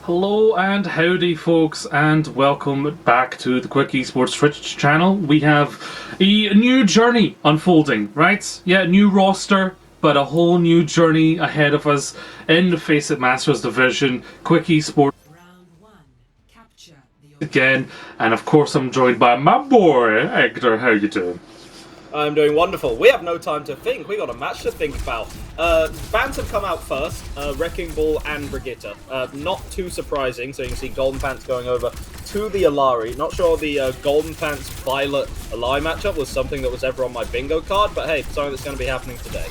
Hello and howdy folks, and welcome back to the Quick Esports Twitch channel. We have a new journey unfolding, right? Yeah, new roster, but a whole new journey ahead of us in the FACEIT Masters Division. Quick Esports again, and of course I'm joined by my boy, Hector. How you doing? I'm doing wonderful. We have no time to think. We got a match to think about. Bans have come out first, Wrecking Ball and Brigitte. Not too surprising, so you can see Golden Pants going over to the Alari. Not sure the Golden Pants Violet Alari matchup was something that was ever on my bingo card, but hey, something that's going to be happening today.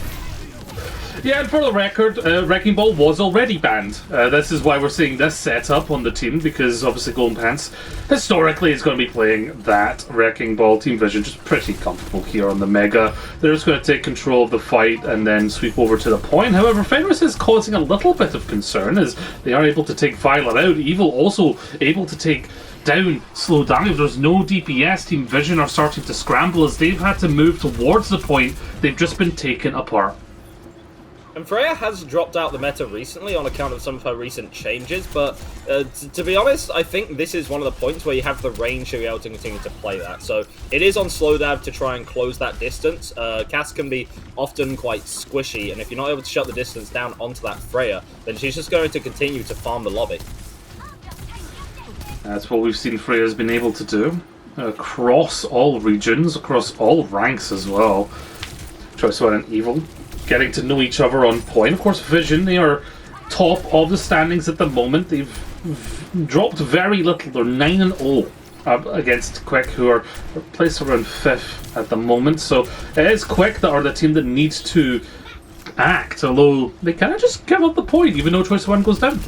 Yeah, and for the record, Wrecking Ball was already banned. This is why we're seeing this setup on the team, because obviously Golden Pants historically is going to be playing that Wrecking Ball team vision, just pretty comfortable here on the Mega. They're just going to take control of the fight and then sweep over to the point. However, Fenris is causing a little bit of concern as they are able to take Violet out. Evil also able to take down Slow Dive. There's no DPS. Team Vision are starting to scramble as they've had to move towards the point. They've just been taken apart. And Freya has dropped out the meta recently on account of some of her recent changes, but to be honest, I think this is one of the points where you have the range to be able to continue to play that. So it is on Slowdive to try and close that distance. Cass can be often quite squishy, and if you're not able to shut the distance down onto that Freya, then she's just going to continue to farm the lobby. That's what we've seen Freya's been able to do across all regions, across all ranks as well. Choice One and Evil getting to know each other on point. Of course, Vision, they are top of the standings at the moment. They've dropped very little. They're 9-0 up against Quick, who are placed around 5th at the moment. So it is Quick that are the team that needs to act, although they kind of just give up the point, even though Choice One goes down.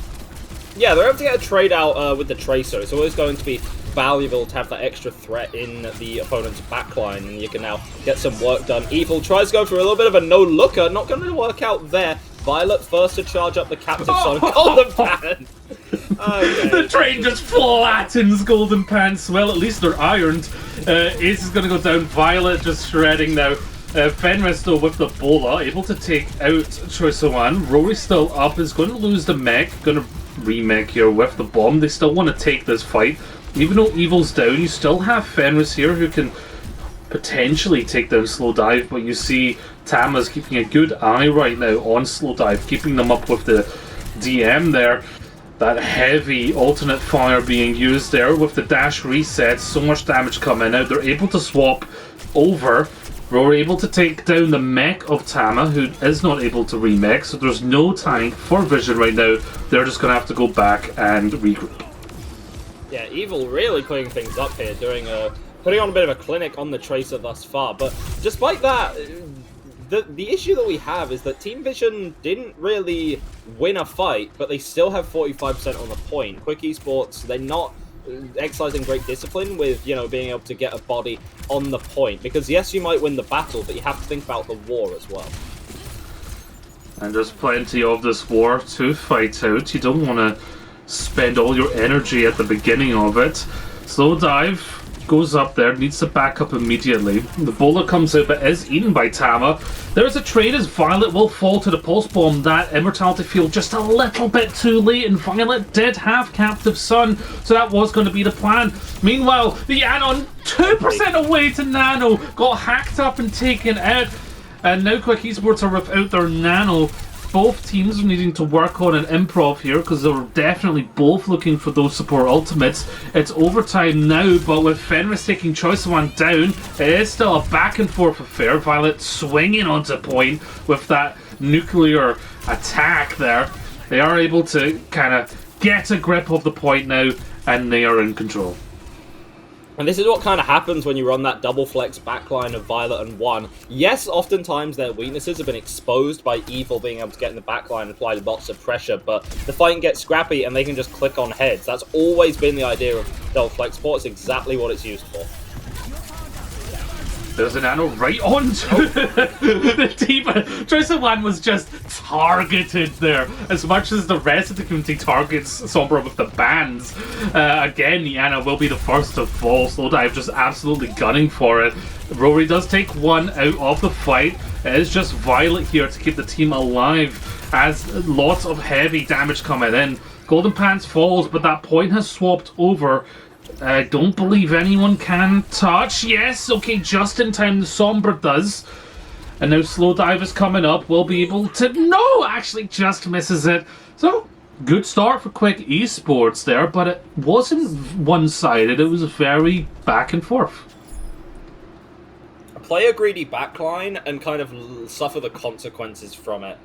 Yeah, they're able to get a trade out with the Tracer. It's always going to be valuable to have that extra threat in the opponent's backline, and you can now get some work done. Evil tries to go for a little bit of a no-looker, not going to work out there. Violet first to charge up the captive son. Golden Pants! Okay. The train just flattens Golden Pants. Well, at least they're ironed. Ace is going to go down. Violet just shredding now. Fenris though with the Bola, able to take out Choice One. Rory still up, is going to lose the mech, going to remake here with the bomb. They still want to take this fight. Even though Evil's down, you still have Fenris here who can potentially take down Slow Dive, but you see Tama's keeping a good eye right now on Slow Dive, keeping them up with the DM there. That heavy alternate fire being used there with the dash reset, so much damage coming out. They're able to swap over. We're able to take down the mech of Tama, who is not able to remech, so there's no time for Vision right now. They're just going to have to go back and regroup. Yeah, Evil really putting things up here, putting on a bit of a clinic on the Tracer thus far. But despite that, the issue that we have is that Team Vision didn't really win a fight, but they still have 45% on the point. Quick Esports, they're not exercising great discipline with, being able to get a body on the point. Because yes, you might win the battle, but you have to think about the war as well. And there's plenty of this war to fight out. You don't want to spend all your energy at the beginning of it. Slow Dive goes up there, needs to back up immediately. The Bola comes out but is eaten by Tama. There's a trade as Violet will fall to the pulse bomb. That immortality field just a little bit too late, and Violet did have Captive Sun, so that was going to be the plan. Meanwhile, the Anon 2% away to Nano got hacked up and taken out, and now Quick Esports are without their Nano. Both teams are needing to work on an improv here because they're definitely both looking for those support ultimates. It's overtime now, but with Fenris taking Choice One down, it is still a back and forth affair. Violet swinging onto point with that nuclear attack there. They are able to kind of get a grip of the point now, and they are in control. And this is what kind of happens when you run that double flex backline of Violet and One. Yes, oftentimes their weaknesses have been exposed by Evil being able to get in the backline and apply lots of pressure, but the fight gets scrappy and they can just click on heads. That's always been the idea of double flex support. It's exactly what it's used for. There's an arrow right onto the team. Choice One was just targeted there. As much as the rest of the community targets Sombra with the bans. Again, Yana will be the first to fall. Slowdive just absolutely gunning for it. Rory does take one out of the fight. It is just Violet here to keep the team alive as lots of heavy damage coming in. Golden Pants falls, but that point has swapped over. I don't believe anyone can touch. Yes, okay, just in time the Sombra does. And now Slow Dive is coming up. We'll be able to... No! Actually just misses it. So, good start for Quick Esports there, but it wasn't one-sided. It was very back and forth. Play a greedy backline and kind of suffer the consequences from it.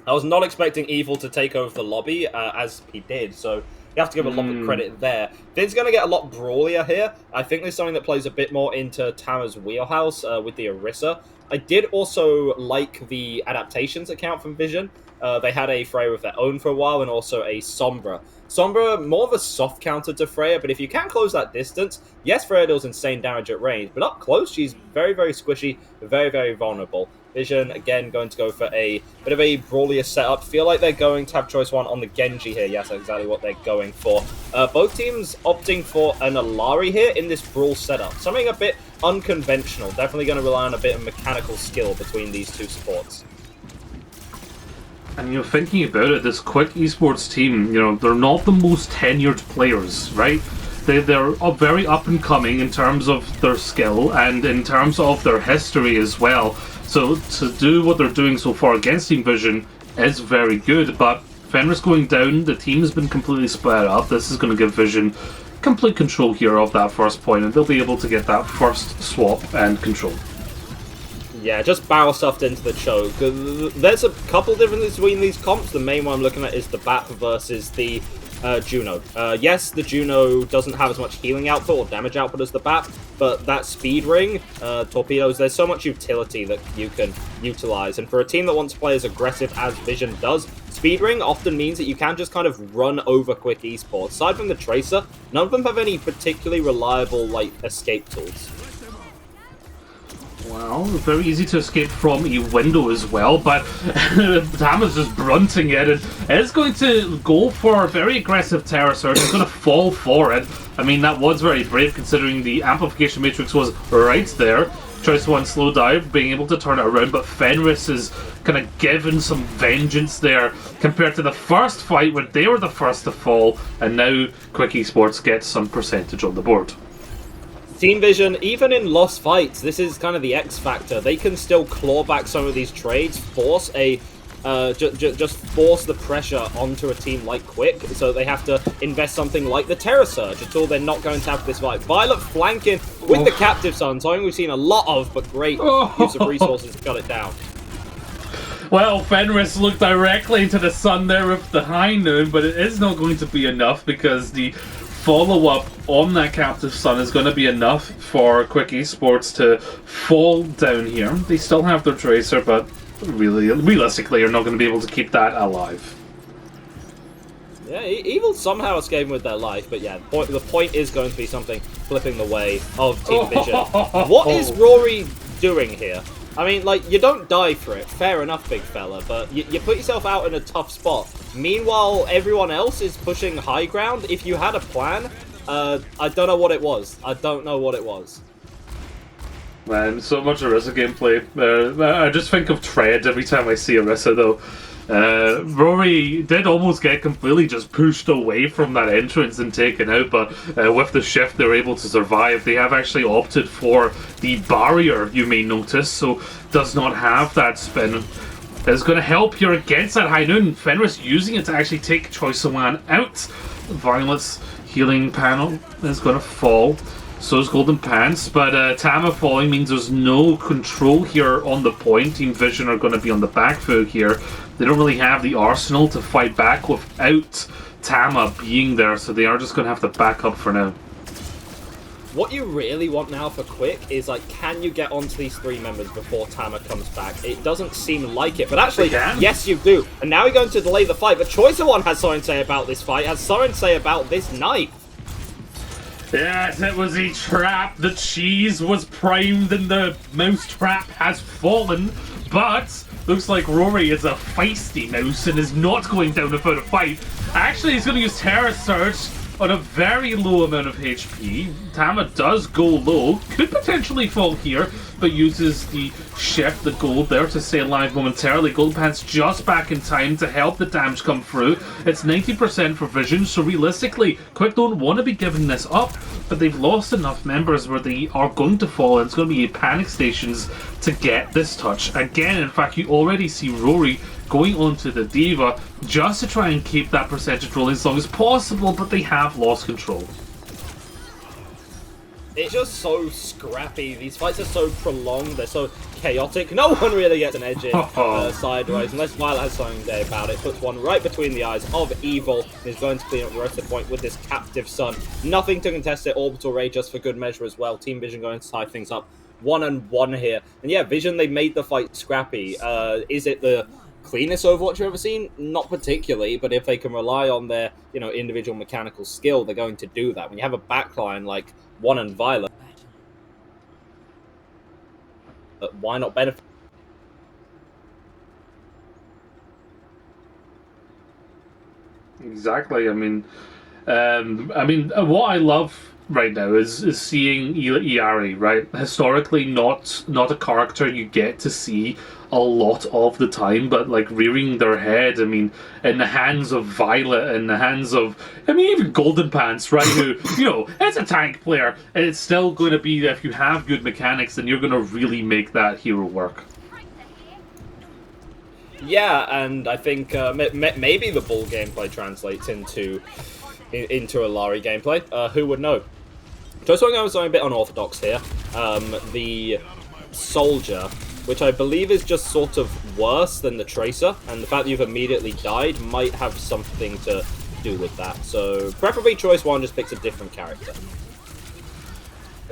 I was not expecting Evil to take over the lobby, as he did, so you have to give a lot of credit there. Vin's going to get a lot brawlier here. I think there's something that plays a bit more into Tama's wheelhouse with the Orisa. I did also like the adaptations account from Vision. They had a Freya of their own for a while, and also a Sombra. Sombra, more of a soft counter to Freya, but if you can close that distance, yes, Freya deals insane damage at range, but up close, she's very, very squishy, very, very vulnerable. Vision, again, going to go for a bit of a brawlier setup. Feel like they're going to have choice one on the Genji here. Yes, that's exactly what they're going for. Both teams opting for an Alari here in this brawl setup. Something a bit unconventional. Definitely going to rely on a bit of mechanical skill between these two supports. And thinking about it, this Quick Esports team, they're not the most tenured players, right? They're very up and coming in terms of their skill and in terms of their history as well. So to do what they're doing so far against Team Vision is very good, but Fenris going down, the team has been completely split up. This is going to give Vision complete control here of that first point, and they'll be able to get that first swap and control. Yeah, just barrel stuffed into the choke. There's a couple differences between these comps. The main one I'm looking at is the BAP versus the Juno. Yes, the Juno doesn't have as much healing output or damage output as the BAP, but that speed ring, torpedoes, there's so much utility that you can utilize. And for a team that wants to play as aggressive as Vision does, speed ring often means that you can just kind of run over Quick Esports. Aside from the Tracer, none of them have any particularly reliable, escape tools. Well, very easy to escape from a window as well, but Tama's just brunting it and is going to go for a very aggressive Terror Surge. He's going to fall for it. I mean, that was very brave considering the amplification matrix was right there. Choice one Slow Dive, being able to turn it around, but Fenris is kind of given some vengeance there compared to the first fight where they were the first to fall, and now Quick Esports gets some percentage on the board. Team Vision, even in lost fights, this is kind of the X factor. They can still claw back some of these trades, force just force the pressure onto a team like Quick, so they have to invest something like the Terror Surge, until they're not going to have this fight. Violet flanking with the Captive Sun, something we've seen a lot of, but great use of resources to cut it down. Well, Fenris looked directly into the sun there with the High Noon, but it is not going to be enough because the follow-up on that Captive Sun is going to be enough for Quick Esports to fall down here. They still have their Tracer, but realistically are not going to be able to keep that alive. Yeah, Evil somehow escaping with their life, but yeah, the point is going to be something flipping the way of Team Vision. What is Rory doing here? I mean, you don't die for it, fair enough, big fella, but you put yourself out in a tough spot. Meanwhile, everyone else is pushing high ground. If you had a plan, I don't know what it was. I don't know what it was. Man, so much Orisa gameplay. I just think of Tread every time I see Orisa, though. Rory did almost get completely just pushed away from that entrance and taken out, but with the shift they're able to survive. They have actually opted for the barrier, you may notice, so does not have that spin. It's going to help here against that High Noon. Fenris using it to actually take Choice of One out. Violet's healing panel is going to fall. So is Golden Pants, but Tama falling means there's no control here on the point. Team Vision are going to be on the back foot here. They don't really have the arsenal to fight back without Tama being there, so they are just going to have to back up for now. What you really want now for Quick is, can you get onto these three members before Tama comes back? It doesn't seem like it, but actually, yes, you do. And now you're going to delay the fight, but Choice of One has something to say about this fight, has something to say about this knife. Yes, it was a trap. The cheese was primed and the mouse trap has fallen, but looks like Rory is a feisty mouse and is not going down without a fight. Actually, he's going to use Terror Surge on a very low amount of HP. Tama does go low, could potentially fall here, but uses the shift, the gold there to stay alive momentarily. Gold Pants just back in time to help the damage come through. It's 90% for Vision, so realistically, Quick don't want to be giving this up, but they've lost enough members where they are going to fall, and it's going to be panic stations to get this touch. Again, in fact, you already see Rory going onto the D.Va just to try and keep that percentage rolling as long as possible, but they have lost control. It's just so scrappy. These fights are so prolonged. They're so chaotic. No one really gets an edge in sideways unless Violet has something to say about it. Puts one right between the eyes of Evil. Is going to clean up the rest of the point with this captive Sun. Nothing to contest it. Orbital Ray just for good measure as well. Team Vision going to tie things up 1-1 here. And yeah, Vision, they made the fight scrappy. Is it the cleanest Overwatch you've ever seen? Not particularly, but if they can rely on their, individual mechanical skill, they're going to do that. When you have a backline like One and Violet, why not benefit? Exactly. I mean, what I love right now is seeing Iari, right? Historically, not a character you get to see a lot of the time, but like rearing their head, I mean, in the hands of Violet, in the hands of, even Golden Pants, right? Who, it's a tank player. It's still going to be, if you have good mechanics, then you're going to really make that hero work. Yeah, and I think maybe the Bull gameplay translates into a Lari gameplay. Who would know? Just something I was going a bit unorthodox here. The Soldier, which I believe is just sort of worse than the Tracer, and the fact that you've immediately died might have something to do with that. So preferably Choice 1 just picks a different character.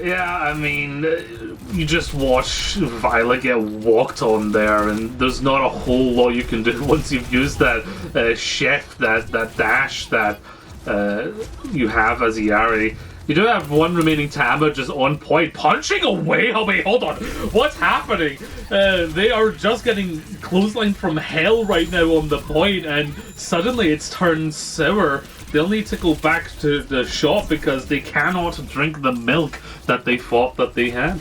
Yeah, you just watch Violet get walked on there, and there's not a whole lot you can do once you've used that shift, that dash that you have as Iari. You do have one remaining Tama just on point, punching away. Oh wait, hold on. What's happening? They are just getting clotheslined from hell right now on the point, and suddenly it's turned sour. They'll need to go back to the shop because they cannot drink the milk that they thought that they had.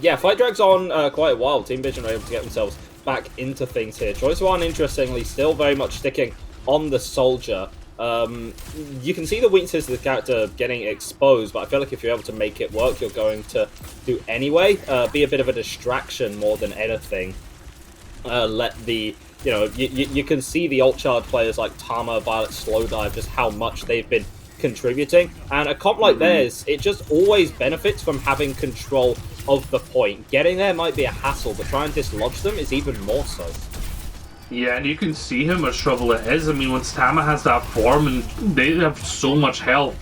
Yeah, fight drags on quite a while. Team Vision are able to get themselves back into things here. Choice 1, interestingly, still very much sticking on the Soldier. You can see the weaknesses of the character getting exposed, but I feel like if you're able to make it work, you're going to do anyway. Be a bit of a distraction more than anything. Let the, you can see the ult charge players like Tama, Violet, Slowdive, just how much they've been contributing. And a comp like theirs, it just always benefits from having control of the point. Getting there might be a hassle, but trying to dislodge them is even more so. Yeah, and you can see how much trouble it is. Once Tama has that form, and they have so much health.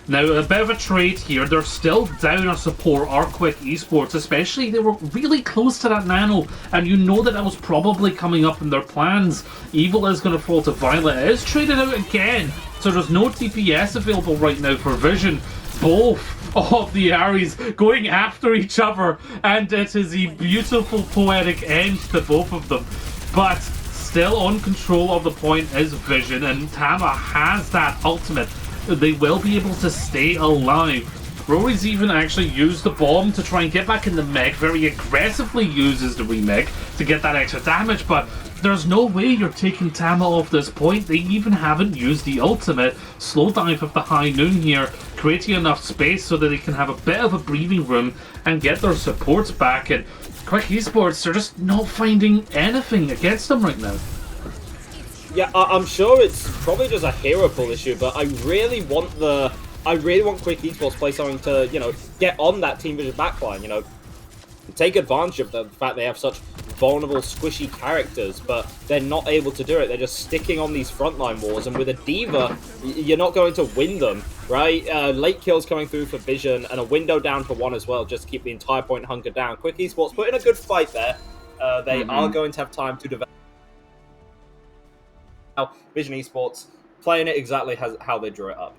Now, a bit of a trade here. They're still down on support, Quick Esports, especially. They were really close to that nano, and you know that was probably coming up in their plans. Evil is going to fall to Violet. It is traded out again, so there's no TPS available right now for Vision. Both of the Aries going after each other, and it is a beautiful poetic end to both of them. But still on control of the point is Vision, and Tama has that ultimate. They will be able to stay alive. Rory's even actually used the bomb to try and get back in the mech, very aggressively uses the remake to get that extra damage, but there's no way you're taking Tama off this point. They even haven't used the ultimate. Slowdive of the high noon here, creating enough space so that they can have a bit of a breathing room and get their supports back, and Quick Esports, they're just not finding anything against them right now. Yeah, I'm sure it's probably just a hero pool issue, but I really want Quick Esports to play something to, get on that Team Vision backline, take advantage of the fact they have such vulnerable, squishy characters, but they're not able to do it. They're just sticking on these frontline wars, and with a D.Va, you're not going to win them, right? Late kills coming through for Vision, and a window down for One as well, just to keep the entire point hunkered down. Quick Esports put in a good fight there. They are going to have time to develop. Now, Vision Esports playing it exactly how they drew it up.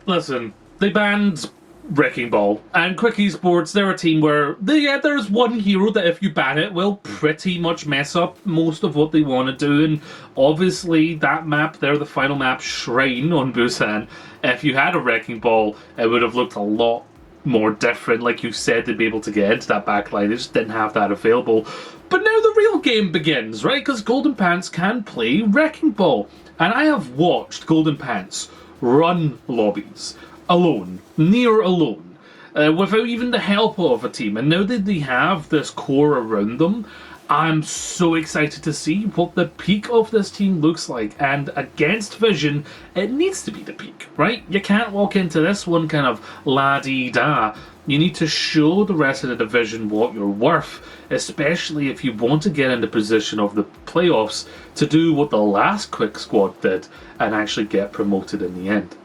Listen, they banned Wrecking Ball. And Quick Esports, they're a team where there's one hero that if you ban it will pretty much mess up most of what they want to do. And obviously that map there, the final map, Shrine on Busan, if you had a Wrecking Ball, it would have looked a lot more different. Like you said, they'd be able to get into that backline. They just didn't have that available. But now the real game begins, right? Because Golden Pants can play Wrecking Ball. And I have watched Golden Pants run lobbies alone, near alone, without even the help of a team. And now that they have this core around them, I'm so excited to see what the peak of this team looks like. And against Vision, it needs to be the peak, right? You can't walk into this one kind of la-dee-da. You need to show the rest of the division what you're worth, especially if you want to get in the position of the playoffs to do what the last Quick Squad did and actually get promoted in the end.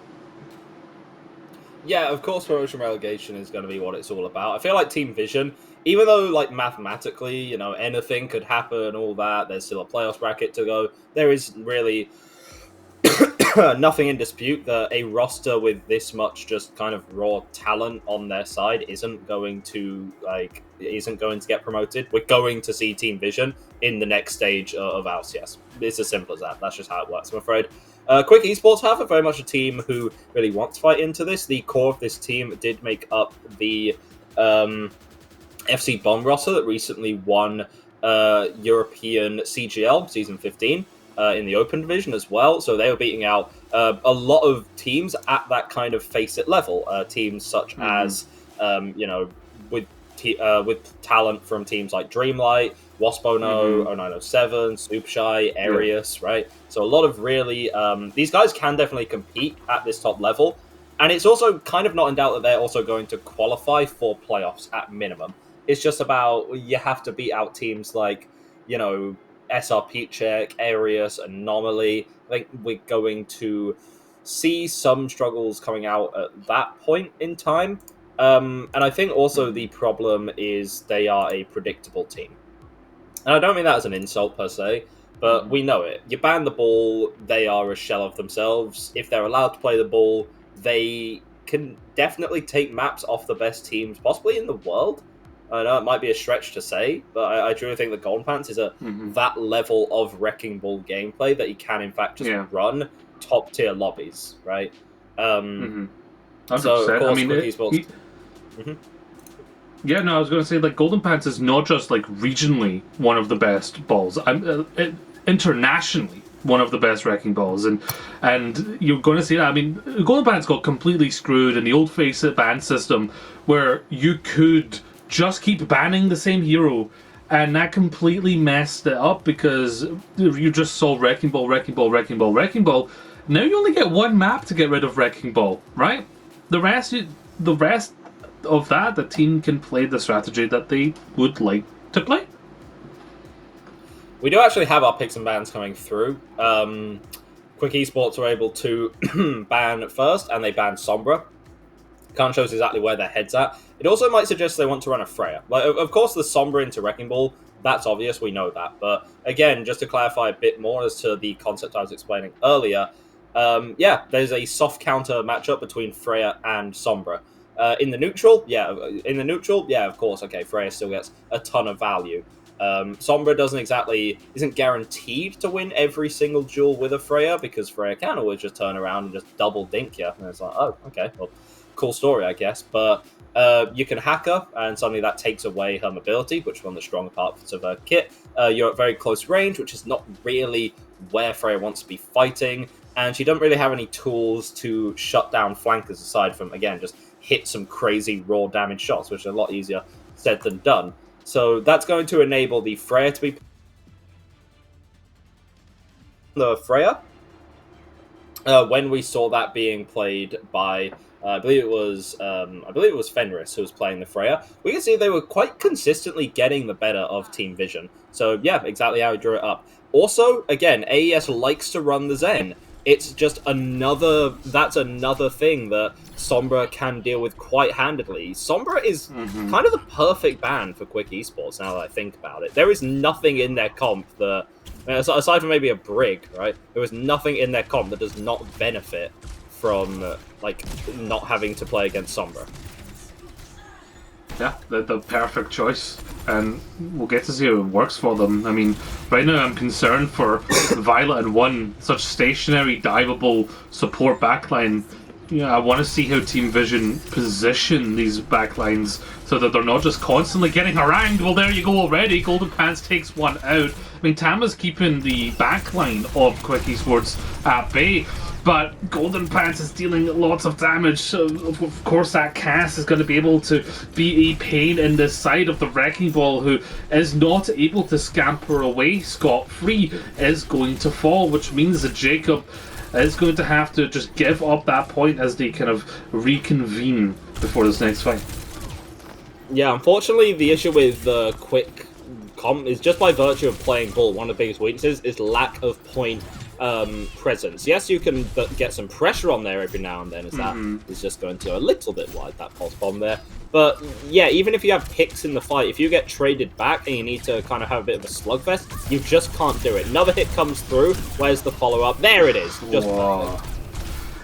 Yeah, of course, promotion relegation is going to be what it's all about. I feel like Team Vision, even though, like, mathematically, you know, anything could happen, all that, there's still a playoffs bracket to go, there is really nothing in dispute that a roster with this much just kind of raw talent on their side isn't going to get promoted. We're going to see Team Vision in the next stage of LCS. It's as simple as that. That's just how it works, I'm afraid. Quick Esports have are very much a team who really want to fight into this. The core of this team did make up the FC Bomb roster that recently won European CGL Season 15 in the Open Division as well. So they were beating out a lot of teams at that kind of FACEIT level. Teams such as, with talent from teams like Dreamlight, Waspono, 0907, Soupshy, Arius, right? So a lot of really... these guys can definitely compete at this top level. And it's also kind of not in doubt that they're also going to qualify for playoffs at minimum. It's just about you have to beat out teams like, you know, SR Check, Arius, Anomaly. I think we're going to see some struggles coming out at that point in time. And I think also the problem is they are a predictable team. And I don't mean that as an insult per se, but we know it. You ban the ball, they are a shell of themselves. If they're allowed to play the ball, they can definitely take maps off the best teams, possibly in the world. I know it might be a stretch to say, but I truly think that Golden Pants is that level of Wrecking Ball gameplay that you can, in fact, just run top-tier lobbies, right? So, of course, Esports... Yeah, no, I was going to say, like, Golden Pants is not just, like, regionally one of the best balls. Internationally one of the best Wrecking Balls. And you're going to see that. I mean, Golden Pants got completely screwed in the old FACEIT ban system where you could just keep banning the same hero. And that completely messed it up because you just saw Wrecking Ball, Wrecking Ball, Wrecking Ball, Wrecking Ball. Now you only get one map to get rid of Wrecking Ball, right? The rest of that, the team can play the strategy that they would like to play. We do actually have our picks and bans coming through. Quick Esports were able to ban first, and they banned Sombra. Kind of shows exactly where their head's at. It also might suggest they want to run a Freya. Like, of course, the Sombra into Wrecking Ball, that's obvious, we know that. But again, just to clarify a bit more as to the concept I was explaining earlier, there's a soft counter matchup between Freya and Sombra. In the neutral, of course, okay, Freya still gets a ton of value. Sombra isn't guaranteed to win every single duel with a Freya, because Freya can always just turn around and just double dink you. And it's like, oh, okay, well, cool story, I guess. But you can hack her, and suddenly that takes away her mobility, which is one of the stronger parts of her kit. You're at very close range, which is not really where Freya wants to be fighting, and she doesn't really have any tools to shut down flankers aside from, again, just hit some crazy raw damage shots, which are a lot easier said than done. So that's going to enable the Freya to be the Freya. When we saw that being played by, I believe it was Fenris who was playing the Freya, we can see they were quite consistently getting the better of Team Vision. So yeah, exactly how he drew it up. Also, again, AES likes to run the Zen. It's just another thing that Sombra can deal with quite handedly. Sombra is kind of the perfect ban for Quick Esports, now that I think about it. There is nothing in their comp aside from maybe a Brig, right? There is nothing in their comp that does not benefit from like not having to play against Sombra. Yeah, the perfect choice, and we'll get to see how it works for them. I mean, right now I'm concerned for Violet and One, such stationary, diveable support backline. I want to see how Team Vision position these backlines so that they're not just constantly getting harangued. Well, there you go already. Golden Pants takes one out. I mean, Tama's keeping the backline of Quick Esports at bay, but Golden Pants is dealing lots of damage. So of course, that cast is going to be able to be a pain in the side of the Wrecking Ball, who is not able to scamper away scot-free, is going to fall, which means that Jacob is going to have to just give up that point as they kind of reconvene before this next fight. Yeah, unfortunately, the issue with the quick comp is just by virtue of playing Bull, one of the biggest weaknesses is lack of point presence. Yes, you can get some pressure on there every now and then, as that is just going to go a little bit wide, that pulse bomb there. But yeah, even if you have picks in the fight, if you get traded back and you need to kind of have a bit of a slugfest, you just can't do it. Another hit comes through. Where's the follow-up? There it is. Just perfect.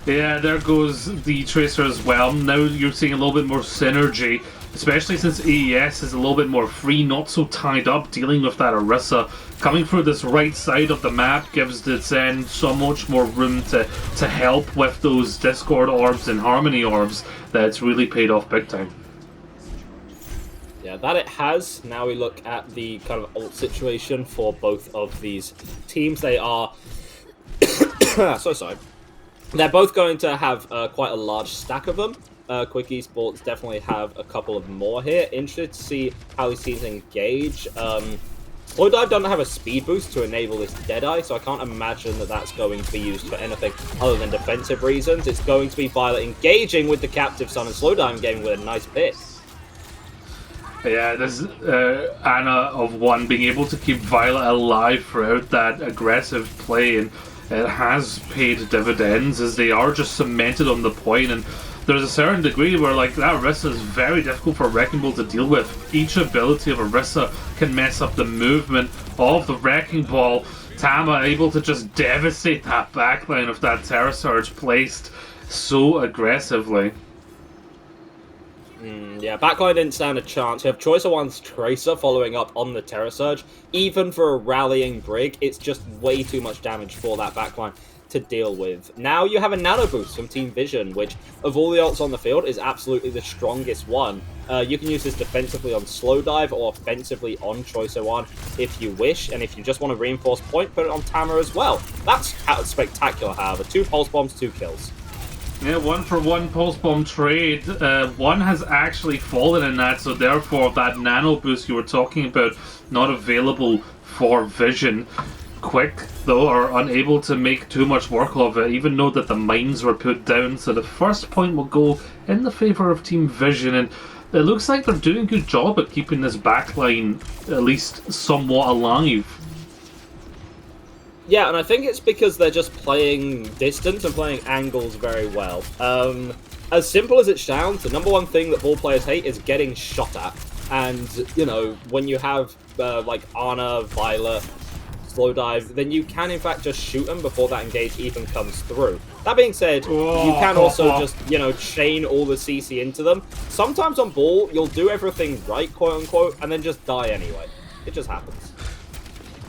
Yeah, there goes the Tracer as well. Now you're seeing a little bit more synergy, especially since AES is a little bit more free, not so tied up, dealing with that Orisa. Coming through this right side of the map gives the Zen so much more room to help with those Discord orbs and Harmony orbs that it's really paid off big time. Yeah, that it has. Now we look at the kind of ult situation for both of these teams. They are... so sorry. They're both going to have quite a large stack of them. Quick Esports definitely have a couple of more here. Interested to see how these teams engage. Slowdive doesn't have a speed boost to enable this Deadeye, so I can't imagine that that's going to be used for anything other than defensive reasons. It's going to be Violet engaging with the Captive Sun and Slowdive gaming with a nice pick. Yeah, this Anna of One being able to keep Violet alive throughout that aggressive play, and it has paid dividends as they are just cemented on the point, and there's a certain degree where like that Orisa is very difficult for Wrecking Ball to deal with. Each ability of Orisa can mess up the movement of the Wrecking Ball. Tama able to just devastate that backline of that Terra Surge placed so aggressively. Yeah, backline didn't stand a chance. You have Choice of One's Tracer following up on the Terra Surge. Even for a rallying Brig, it's just way too much damage for that backline to deal with. Now you have a Nano Boost from Team Vision, which, of all the ults on the field, is absolutely the strongest one. You can use this defensively on Slowdive or offensively on Choice of One if you wish, and if you just want to reinforce point, put it on Tama as well. That's spectacular, however. 2 Pulse Bombs, 2 kills. Yeah, 1-for-1 Pulse Bomb trade. One has actually fallen in that, so therefore that Nano Boost you were talking about not available for Vision. Quick, though, are unable to make too much work of it, even though that the mines were put down. So the first point will go in the favour of Team Vision, and it looks like they're doing a good job at keeping this backline at least somewhat alive. Yeah, and I think it's because they're just playing distance and playing angles very well. As simple as it sounds, the number one thing that ball players hate is getting shot at. And, you know, when you have, like, Ana, Violet, Slowdive, then you can, in fact, just shoot them before that engage even comes through. That being said, you can also just, you know, chain all the CC into them. Sometimes on ball, you'll do everything right, quote-unquote, and then just die anyway. It just happens.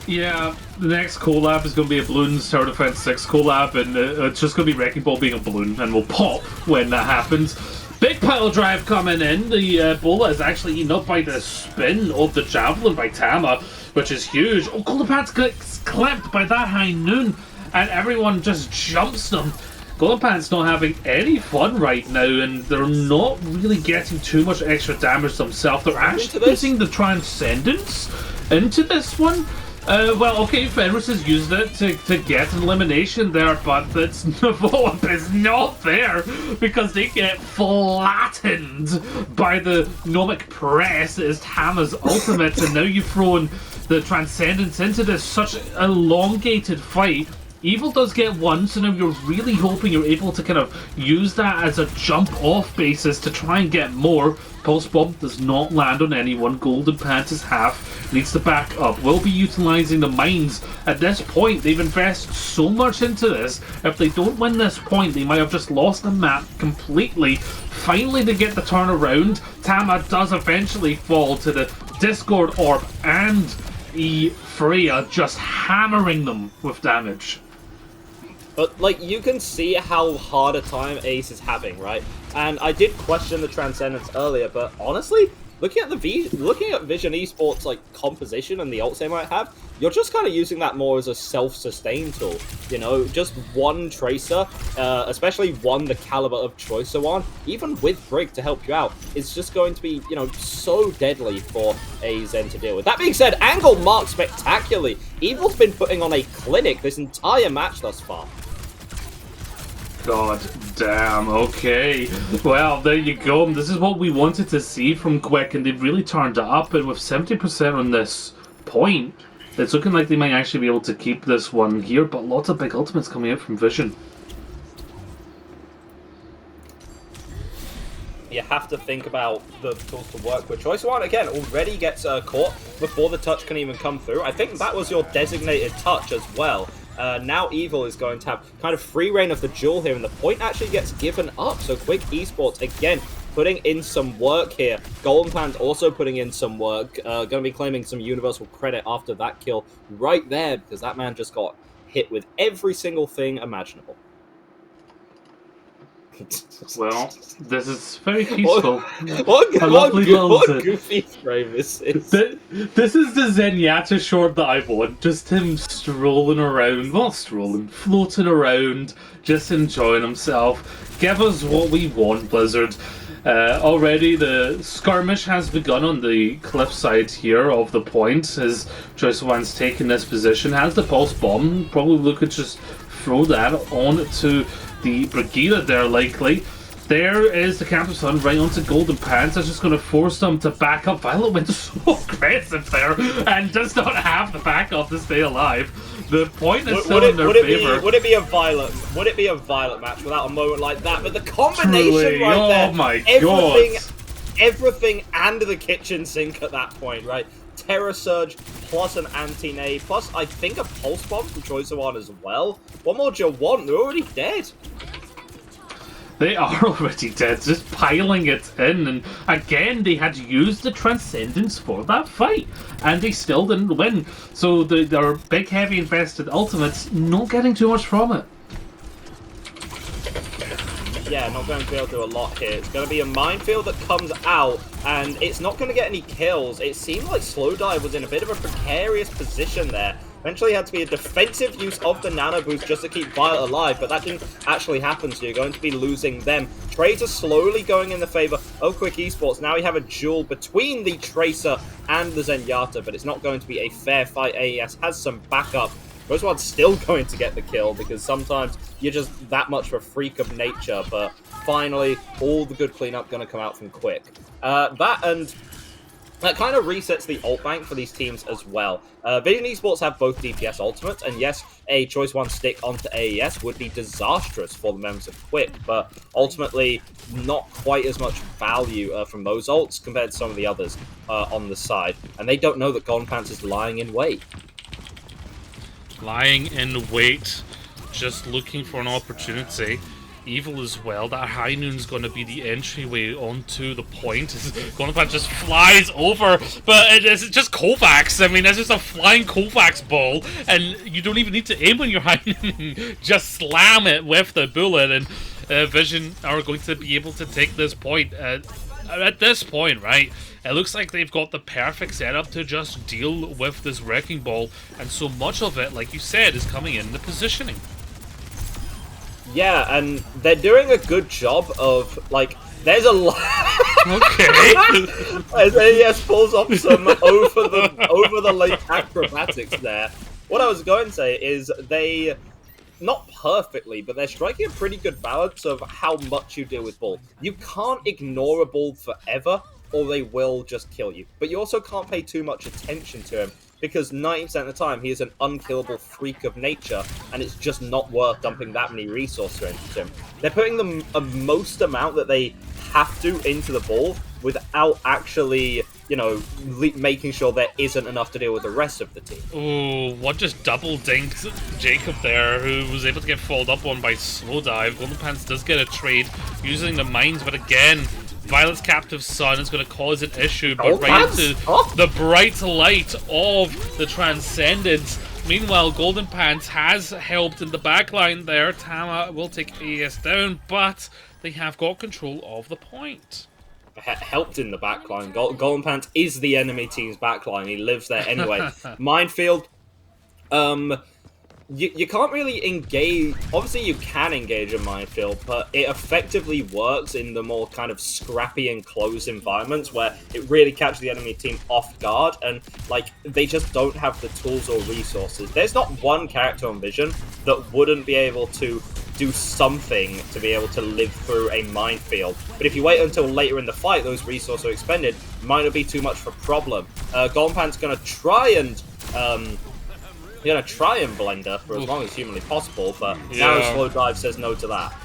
Yeah, the next collab is going to be a Bloons Tower Defense 6 collab, and it's just going to be Wrecking Ball being a balloon, and we'll pop when that happens. Big pile drive coming in. The Bola is actually eaten up by the spin of the Javelin by Tama, which is huge. Oh, Golden Pants gets clipped by that High Noon, and everyone just jumps them. Golden Pants not having any fun right now, and they're not really getting too much extra damage themselves. They're actually using the Transcendence into this one. Well, okay, Fenris has used it to get an elimination there, but that's Navoa is not there because they get flattened by the Gnomic Press as Tama's ultimate, and now you've thrown the Transcendence into this such elongated fight. Evil does get one, so now you're really hoping you're able to kind of use that as a jump-off basis to try and get more. Pulse Bomb does not land on anyone. Golden Pants is half. Needs to back up. Will be utilizing the mines. At this point, they've invested so much into this. If they don't win this point, they might have just lost the map completely. Finally, they get the turnaround. Tama does eventually fall to the Discord Orb, and Freya just hammering them with damage. But, like, you can see how hard a time Ace is having, right? And I did question the Transcendence earlier, but honestly, looking at Vision Esports, like, composition and the ults they might have, you're just kind of using that more as a self-sustain tool. You know, just one Tracer, especially one the caliber of Choicer one, even with Brig to help you out, is just going to be, you know, so deadly for a Zen to deal with. That being said, angle marked spectacularly. Evil's been putting on a clinic this entire match thus far. God damn, okay. Well, there you go. This is what we wanted to see from Quick, and they've really turned it up, and with 70% on this point, it's looking like they might actually be able to keep this one here, but lots of big ultimates coming out from Vision. You have to think about the tools to work with. Choice One, again, already gets caught before the touch can even come through. I think that was your designated touch as well. Now Evil is going to have kind of free reign of the duel here, and the point actually gets given up. So Quick Esports, again, putting in some work here. Golden Plant also putting in some work. Going to be claiming some universal credit after that kill right there, because that man just got hit with every single thing imaginable. Well, this is very peaceful. What Zen. goofy frame this is. This is the Zenyatta short that I want. Just him strolling around, floating around, just enjoying himself. Give us what we want, Blizzard. Already the skirmish has begun on the cliffside here of the point, as Choice One's taken this position. Has the Pulse Bomb. Probably look at just throw that on to the Brigida there, likely. There is the Captain Sun right onto Golden Pants. That's just going to force them to back up. Violet went so aggressive there and does not have the backup to stay alive. The point is still in their favor. Would it be a Violet match without a moment like that? But the combination Truly, right there, oh my god, everything and the kitchen sink at that point, right? Terror Surge plus an anti-nade plus I think a Pulse Bomb from Choice One as well. What more do you want? They're already dead. They are already dead, just piling it in, and again they had used the Transcendence for that fight, and they still didn't win. So their big heavy invested ultimates not getting too much from it. Yeah, not going to be able to do a lot here. It's going to be a minefield that comes out, and it's not going to get any kills. It seemed like Slowdive was in a bit of a precarious position there. Eventually had to be a defensive use of the Nano Boost just to keep Violet alive, but that didn't actually happen, so you're going to be losing them. Trades are slowly going in the favor of Quick Esports. Now we have a duel between the Tracer and the Zenyatta, but it's not going to be a fair fight. AES has some backup. Choice One's still going to get the kill, because sometimes you're just that much of a freak of nature, but finally, all the good cleanup going to come out from Quick. That kind of resets the ult bank for these teams as well. Vision Esports have both DPS ultimates, and yes, a Choice One stick onto AES would be disastrous for the members of Quick, but ultimately not quite as much value from those ults compared to some of the others on the side. And they don't know that Golden Pants is lying in wait. Lying in wait, just looking for an opportunity. Evil as well. That High Noon's going to be the entryway onto the point. Golden Pants just flies over, but it's just Kovacs. I mean, it's just a flying Kovacs ball, and you don't even need to aim on your High Noon. Just slam it with the bullet, and Vision are going to be able to take this point. At this point, right, it looks like they've got the perfect setup to just deal with this Wrecking Ball, and so much of it, like you said, is coming in the positioning. Yeah, and they're doing a good job of, like, there's a lot... Okay. As AES pulls off some over the late acrobatics there. What I was going to say is they, not perfectly, but they're striking a pretty good balance of how much you deal with Bull. You can't ignore a Bull forever, or they will just kill you. But you also can't pay too much attention to him, because 90% of the time he is an unkillable freak of nature, and it's just not worth dumping that many resources into him. They're putting the most amount that they have to into the ball without actually, you know, making sure there isn't enough to deal with the rest of the team. Ooh, what just double dinked Jacob there, who was able to get followed up on by Slow Dive. Golden Pants does get a trade using the mines, but again, Violet's Captive Sun is going to cause an issue, but right into the bright light of the Transcendence. Meanwhile, Golden Pants has helped in the backline there. Tama will take AS down, but they have got control of the point. Helped in the backline. Golden Pants is the enemy team's backline. He lives there anyway. Minefield, you can't really engage. Obviously, you can engage a minefield, but it effectively works in the more kind of scrappy and closed environments where it really catches the enemy team off guard, and like they just don't have the tools or resources. There's not one character on Vision that wouldn't be able to do something to be able to live through a minefield. But if you wait until later in the fight, those resources are expended, might not be too much of a problem. Golden Pant's gonna try and blend her for as long as humanly possible, but now Slow Dive says no to that.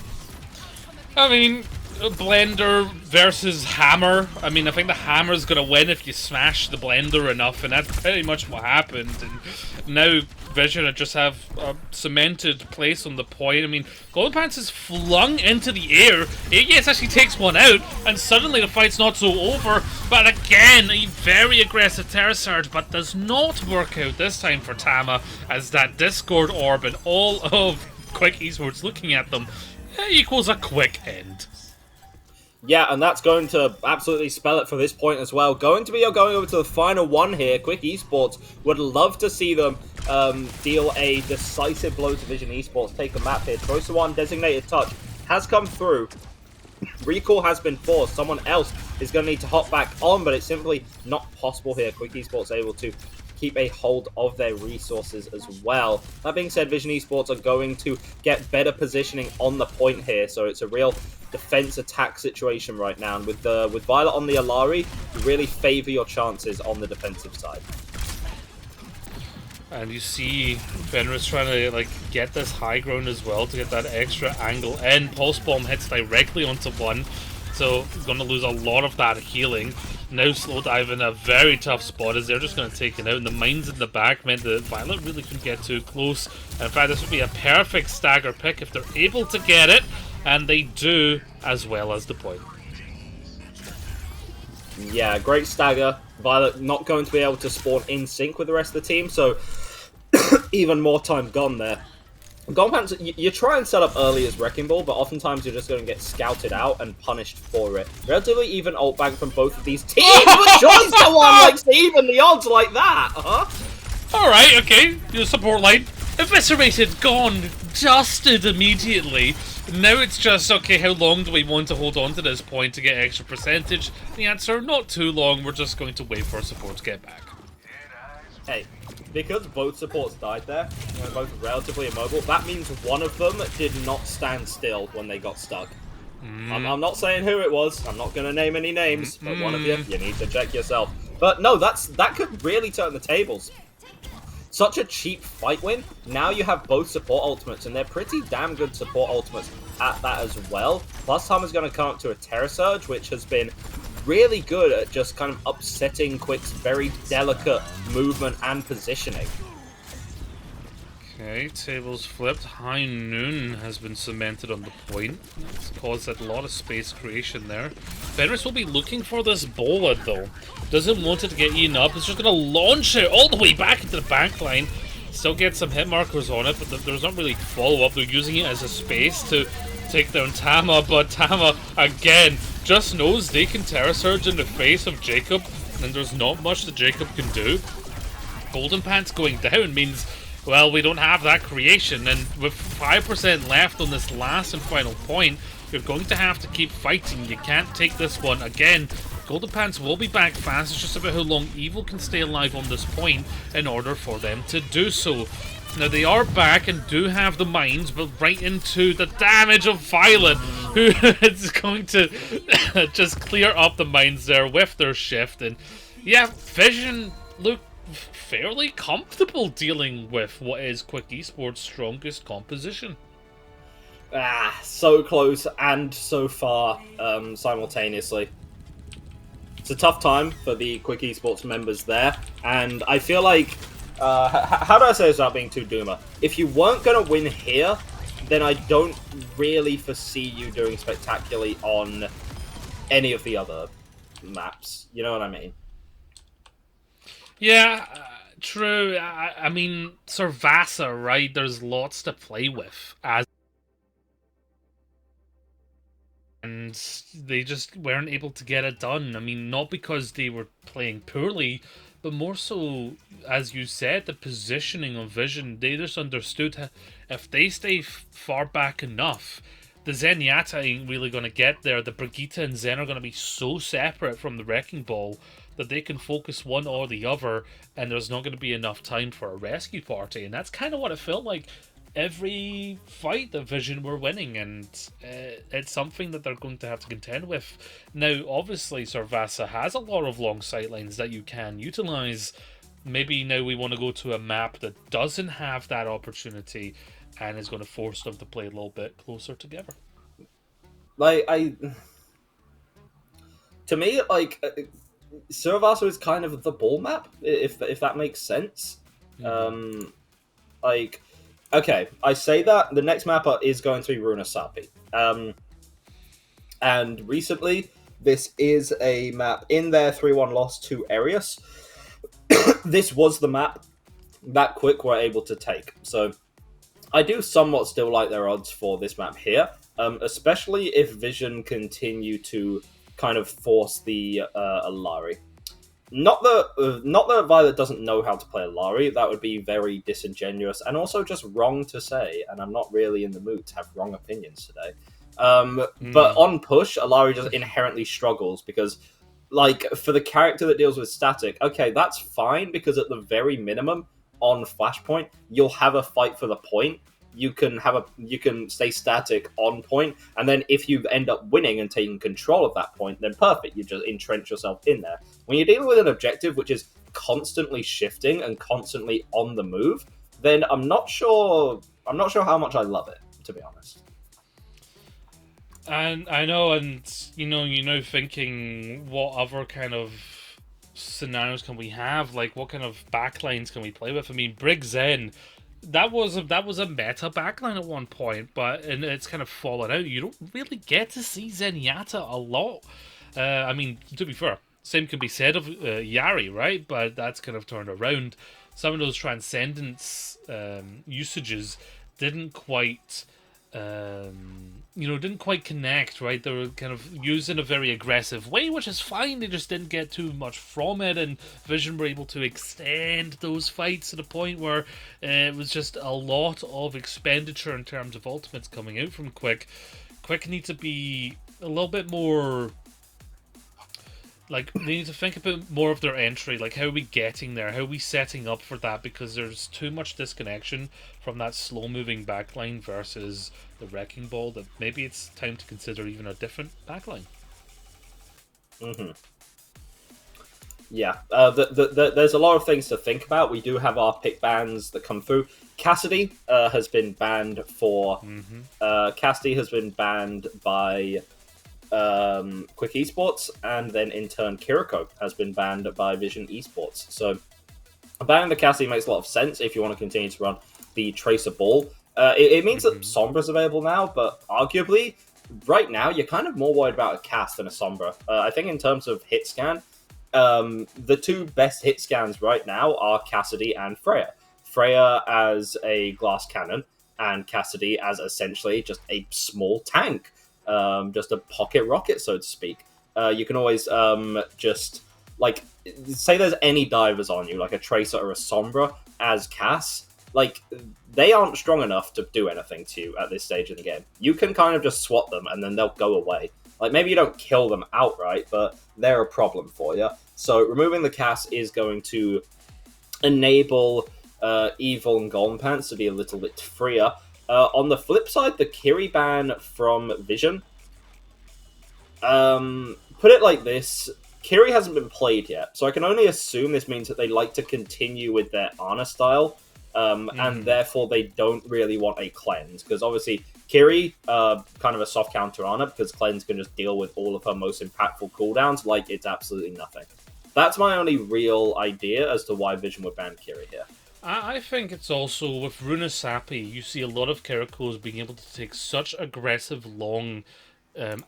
I mean, Blender versus Hammer. I mean, I think the Hammer's gonna win if you smash the Blender enough, and that's pretty much what happened. And now Vision just have a cemented place on the point. I mean, Golden Pants is flung into the air. Yes, actually takes one out, and suddenly the fight's not so over. But again, a very aggressive Terra Surge, but does not work out this time for Tama, as that Discord orb and all of Quick Esports looking at them equals a quick end. Yeah, and that's going to absolutely spell it for this point as well. Going over to the final one here. Quick Esports would love to see them deal a decisive blow to Vision Esports. Take the map here. Choice of one, designated touch has come through. Recall has been forced. Someone else is going to need to hop back on, but it's simply not possible here. Quick Esports able to keep a hold of their resources as well. That being said, Vision Esports are going to get better positioning on the point here, so it's a real defense attack situation right now. And with Violet on the Alari, you really favor your chances on the defensive side. And you see Fenris trying to like get this high ground as well to get that extra angle in. Pulse Bomb hits directly onto one, so he's going to lose a lot of that healing. Now Slow Dive in a very tough spot as they're just going to take it out, and the mines in the back meant that Violet really couldn't get too close. In fact, this would be a perfect stagger pick if they're able to get it, and they do, as well as the point. Yeah, great stagger. Violet not going to be able to spawn in sync with the rest of the team, so even more time gone there. Golden Pants, you try and set up early as Wrecking Ball, but oftentimes you're just going to get scouted out and punished for it. Relatively even ult bank from both of these teams, but Joy's the one likes to even the odds like that, huh? Alright, okay, your support line eviscerated, gone, dusted immediately. Now it's just, okay, how long do we want to hold on to this point to get extra percentage? The answer, not too long, we're just going to wait for support to get back. Hey, because both supports died there, they're both relatively immobile, that means one of them did not stand still when they got stuck. I'm not saying who it was, I'm not going to name any names, but one of you need to check yourself. But no, that could really turn the tables. Such a cheap fight win. Now you have both support ultimates, and they're pretty damn good support ultimates at that as well. Plus, Tama's going to come up to a Terra Surge, which has been really good at just kind of upsetting Quick's very delicate movement and positioning. Okay, tables flipped. High Noon has been cemented on the point. That's caused a lot of space creation there. Fenris will be looking for this bullet though. Doesn't want it to get eaten up. It's just going to launch it all the way back into the back line. Still get some hit markers on it, but there's not really follow-up. They're using it as a space to take down Tama, but Tama, again, just knows they can Terra Surge in the face of Jacob, and there's not much that Jacob can do. Golden Pants going down means, well, we don't have that creation, and with 5% left on this last and final point, you're going to have to keep fighting. You can't take this one. Again, Golden Pants will be back fast. It's just about how long Evil can stay alive on this point in order for them to do so. Now, they are back and do have the mines, but right into the damage of Violet, who is going to just clear up the mines there with their shift. And yeah, Vision look fairly comfortable dealing with what is Quick Esports' strongest composition. So close and so far simultaneously. It's a tough time for the Quick Esports members there, and I feel like, how do I say this without being too doomer? If you weren't going to win here, then I don't really foresee you doing spectacularly on any of the other maps. You know what I mean? Yeah, true. I mean, Servasa, right? There's lots to play with, and they just weren't able to get it done. I mean, not because they were playing poorly, but more so, as you said, the positioning of Vision. They just understood if they stay far back enough, the Zenyatta ain't really going to get there. The Brigitte and Zen are going to be so separate from the Wrecking Ball that they can focus one or the other, and there's not going to be enough time for a rescue party. And that's kind of what it felt like every fight that Vision were winning, and it's something that they're going to have to contend with. Now, obviously, Servasa has a lot of long sightlines that you can utilize. Maybe now we want to go to a map that doesn't have that opportunity and is going to force them to play a little bit closer together. To me, Servasa is kind of the ball map, if that makes sense. Mm-hmm. Okay, I say that the next map is going to be Runasapi. And recently, this is a map in their 3-1 loss to Arius. This was the map that Quick were able to take. So I do somewhat still like their odds for this map here, especially if Vision continue to kind of force the Alari. Not that Violet doesn't know how to play Alari. That would be very disingenuous and also just wrong to say, and I'm not really in the mood to have wrong opinions today. But on push, Alari just inherently struggles because, for the character that deals with static, okay, that's fine because at the very minimum, on Flashpoint, you'll have a fight for the point. You can stay static on point, and then if you end up winning and taking control of that point, then perfect. You just entrench yourself in there. When you're dealing with an objective which is constantly shifting and constantly on the move, then I'm not sure how much I love it, to be honest. And I know, and thinking what other kind of scenarios can we have? Like, what kind of backlines can we play with? I mean, Brig Zen, that was a meta backline at one point, and it's kind of fallen out. You don't really get to see Zenyatta a lot. I mean, to be fair, same can be said of Yari, right? But that's kind of turned around. Some of those Transcendence usages didn't quite connect, right? They were kind of used in a very aggressive way, which is fine. They just didn't get too much from it, and Vision were able to extend those fights to the point where it was just a lot of expenditure in terms of ultimates coming out from Quick. Quick need to be a little bit more... they need to think about more of their entry. Like, how are we getting there? How are we setting up for that? Because there's too much disconnection from that slow-moving backline versus the Wrecking Ball that maybe it's time to consider even a different backline. Mm-hmm. Yeah, there's a lot of things to think about. We do have our pick bans that come through. Cassidy has been banned for... Cassidy has been banned by... Quick Esports, and then in turn Kiriko has been banned by Vision Esports. So banning the Cassidy makes a lot of sense if you want to continue to run the Tracer Ball. It means that Sombra's available now, but arguably right now you're kind of more worried about a Cass than a Sombra. I think in terms of hit scan, the two best hit scans right now are Cassidy and Freya. Freya as a glass cannon and Cassidy as essentially just a small tank. Just a pocket rocket, so to speak. You can always say there's any divers on you, like a Tracer or a Sombra as Cass, they aren't strong enough to do anything to you at this stage in the game. You can kind of just swat them and then they'll go away. Maybe you don't kill them outright, but they're a problem for you. So removing the Cass is going to enable Evil and Golden Pants to be a little bit freer. On the flip side, the Kiri ban from Vision. Put it like this. Kiri hasn't been played yet, so I can only assume this means that they like to continue with their Ana style, and therefore they don't really want a cleanse, because obviously Kiri, kind of a soft counter Ana, because cleanse can just deal with all of her most impactful cooldowns like it's absolutely nothing. That's my only real idea as to why Vision would ban Kiri here. I think it's also, with Runa Sapi, you see a lot of Kirikos being able to take such aggressive long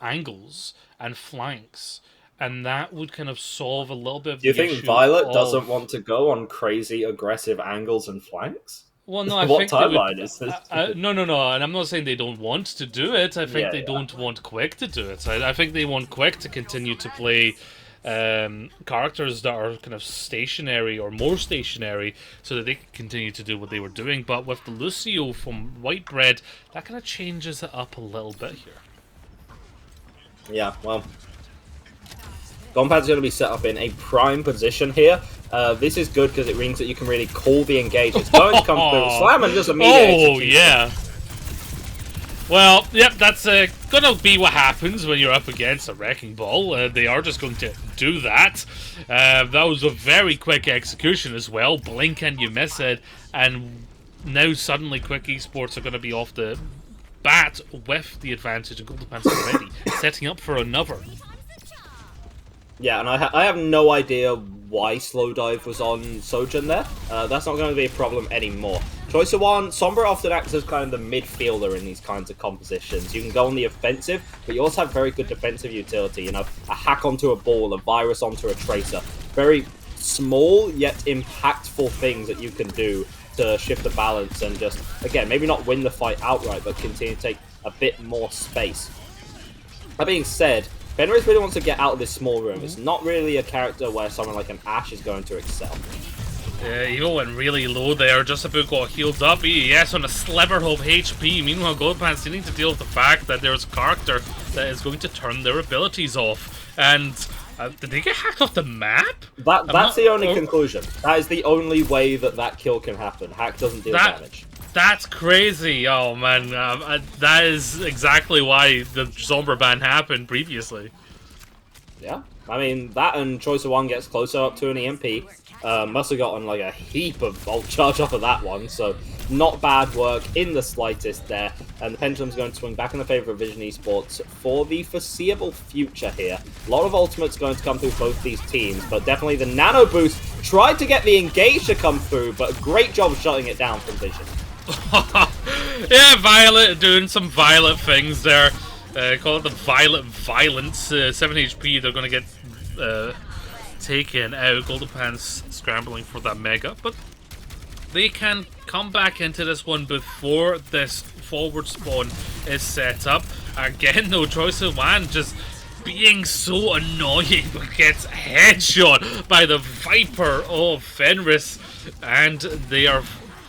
angles and flanks, and that would kind of solve a little bit of the issue. Do you think Violet doesn't want to go on crazy aggressive angles and flanks? Well, no, I what think timeline is this? No, and I'm not saying they don't want to do it. I think they don't want Quick to do it. I think they want Quick to continue to play characters that are kind of stationary or more stationary, so that they can continue to do what they were doing. But with the Lucio from Whitebread, that kind of changes it up a little bit here. Yeah, well, Gompad's going to be set up in a prime position here. This is good because it means that you can really call the engage. It's going to come through. Slam and just immediately execute. Yeah. Well, yep, that's going to be what happens when you're up against a Wrecking Ball. They are just going to do that. That was a very quick execution as well. Blink and you miss it. And now suddenly Quick Esports are going to be off the bat with the advantage of Golden Pants already, setting up for another. Yeah, and I have no idea why Slow Dive was on Sojourn there. That's not going to be a problem anymore. Choice of one, Sombra often acts as kind of the midfielder in these kinds of compositions. You can go on the offensive, but you also have very good defensive utility. You know, a hack onto a ball, a virus onto a tracer. Very small yet impactful things that you can do to shift the balance and just, again, maybe not win the fight outright, but continue to take a bit more space. That being said, Fenris really wants to get out of this small room. It's not really a character where someone like an Ashe is going to excel. Yeah, Evo went really low there, just about got healed up. EES on a sliver of HP. Meanwhile, Goldpants needing to deal with the fact that there's a character that is going to turn their abilities off. And did they get hacked off the map? That's the only conclusion. That is the only way that that kill can happen. Hack doesn't deal damage. That's crazy. Oh man, that is exactly why the Sombra ban happened previously. Yeah, I mean, that and Choice of One gets closer up to an EMP. Must have gotten like a heap of Volt Charge off of that one, so not bad work in the slightest there. And the pendulum's going to swing back in the favor of Vision Esports for the foreseeable future here. A lot of ultimates going to come through both these teams, but definitely the Nano Boost tried to get the engage to come through, but a great job of shutting it down from Vision. Yeah, Violet doing some Violet things there. Call it the Violet Violence. 7 HP, they're going to get taken out. Golden Pants scrambling for that Mega, but they can come back into this one before this forward spawn is set up. Again, no Choice of One just being so annoying, but gets headshot by the Viper of Fenris, and they are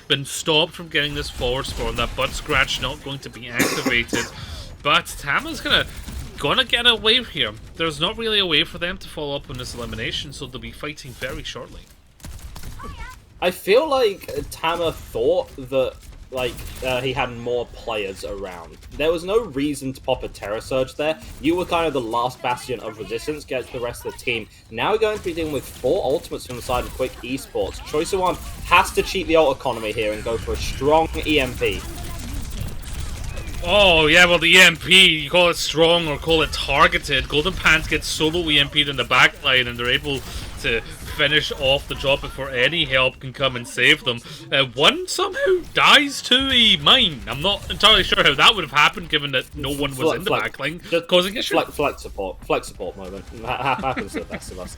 been stopped from getting this forward spawn. That butt scratch not going to be activated, but Tama's gonna get away here. There's not really a way for them to follow up on this elimination, so they'll be fighting very shortly. I feel like Tama thought that he had more players around. There was no reason to pop a Terror Surge there. You were kind of the last bastion of resistance against the rest of the team. Now we're going to be dealing with 4 ultimates from the side of Quick Esports. Choice of One has to cheat the ult economy here and go for a strong EMP. Oh, yeah, well, the EMP, you call it strong or call it targeted. Golden Pants gets solo EMP'd in the backline, and they're able to finish off the job before any help can come and save them. One somehow dies to a mine. I'm not entirely sure how that would have happened, given that no one was in the backline causing issues. Flex support moment. That happens to the best of us.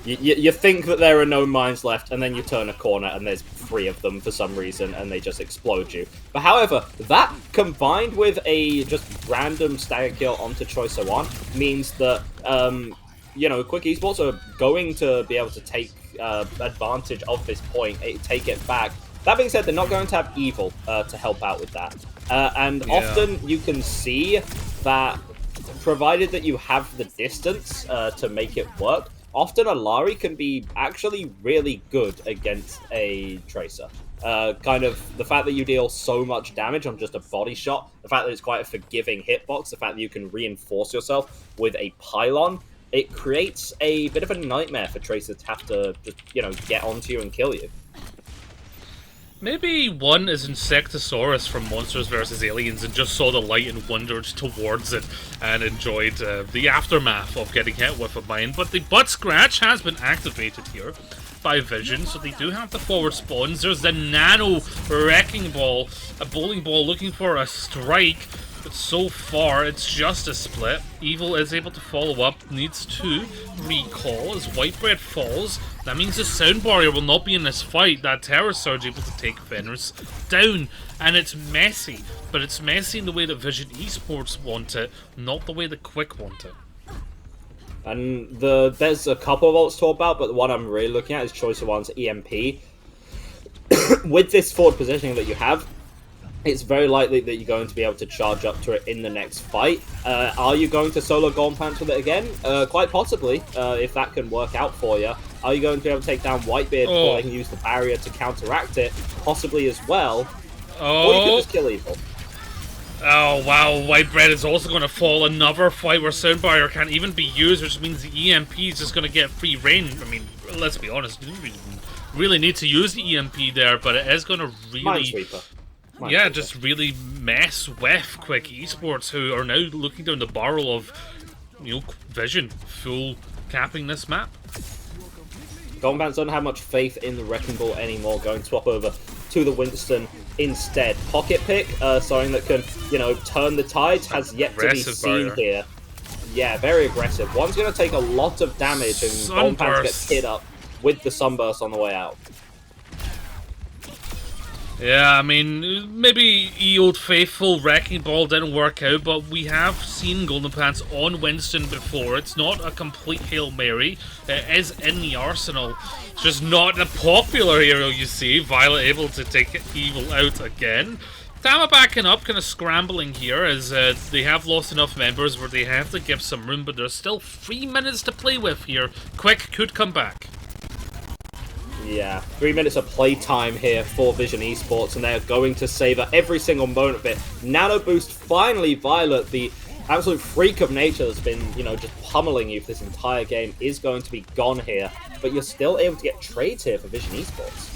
You think that there are no mines left, and then you turn a corner and there's 3 of them for some reason, and they just explode you. But however, that combined with a just random stagger kill onto Choice of One means that Quick Esports are going to be able to take advantage of this point, take it back. That being said, they're not going to have Evil to help out with that. Often you can see that, provided that you have the distance to make it work, often a Lari can be actually really good against a Tracer. Kind of the fact that you deal so much damage on just a body shot, the fact that it's quite a forgiving hitbox, the fact that you can reinforce yourself with a pylon, it creates a bit of a nightmare for Tracer to have to just, you know, get onto you and kill you. Maybe one is Insectosaurus from Monsters vs. Aliens and just saw the light and wandered towards it and enjoyed the aftermath of getting hit with a mine. But the butt scratch has been activated here by Vision, so they do have the forward spawns. There's the nano wrecking ball, a bowling ball looking for a strike. But so far, it's just a split. Evil is able to follow up, needs to recall as Whitebread falls. That means the Sound Barrier will not be in this fight. That Terror Surge able to take Fenris down. And it's messy. But it's messy in the way that Vision Esports want it, not the way that Quick want it. And there's a couple of ults to talk about, but the one I'm really looking at is Choice of One's EMP. With this forward positioning that you have, it's very likely that you're going to be able to charge up to it in the next fight. Are you going to solo Golden Pants with it again? Quite possibly, if that can work out for you. Are you going to be able to take down Whitebeard before they can use the barrier to counteract it? Possibly as well. Or you could just kill Evil. Oh wow, Whitebread is also going to fall. Another fight where Sound Barrier can't even be used, which means the EMP is just going to get free reign. I mean, let's be honest, you didn't really need to use the EMP there, but it is going to really... just really mess with Quick Esports, who are now looking down the barrel of, you know, Vision full capping this map. Golden Pants don't have much faith in the Wrecking Ball anymore, going to swap over to the Winston instead. Pocket Pick, something that can, you know, turn the tides, has yet to be seen here. Yeah, very aggressive. One's going to take a lot of damage, and Golden Pants gets hit up with the Sunburst on the way out. Yeah, I mean, maybe Old Faithful Wrecking Ball didn't work out, but we have seen Golden Pants on Winston before. It's not a complete Hail Mary. It is in the arsenal. It's just not the popular hero, you see. Violet able to take Evil out again. Tama backing up, kind of scrambling here, as they have lost enough members where they have to give some room, but there's still 3 minutes to play with here. Quick could come back. Yeah, 3 minutes of playtime here for Vision Esports, and they're going to savor every single moment of it. Nano Boost, finally, Violet, the absolute freak of nature that's been, you know, just pummeling you for this entire game, is going to be gone here. But you're still able to get trades here for Vision Esports.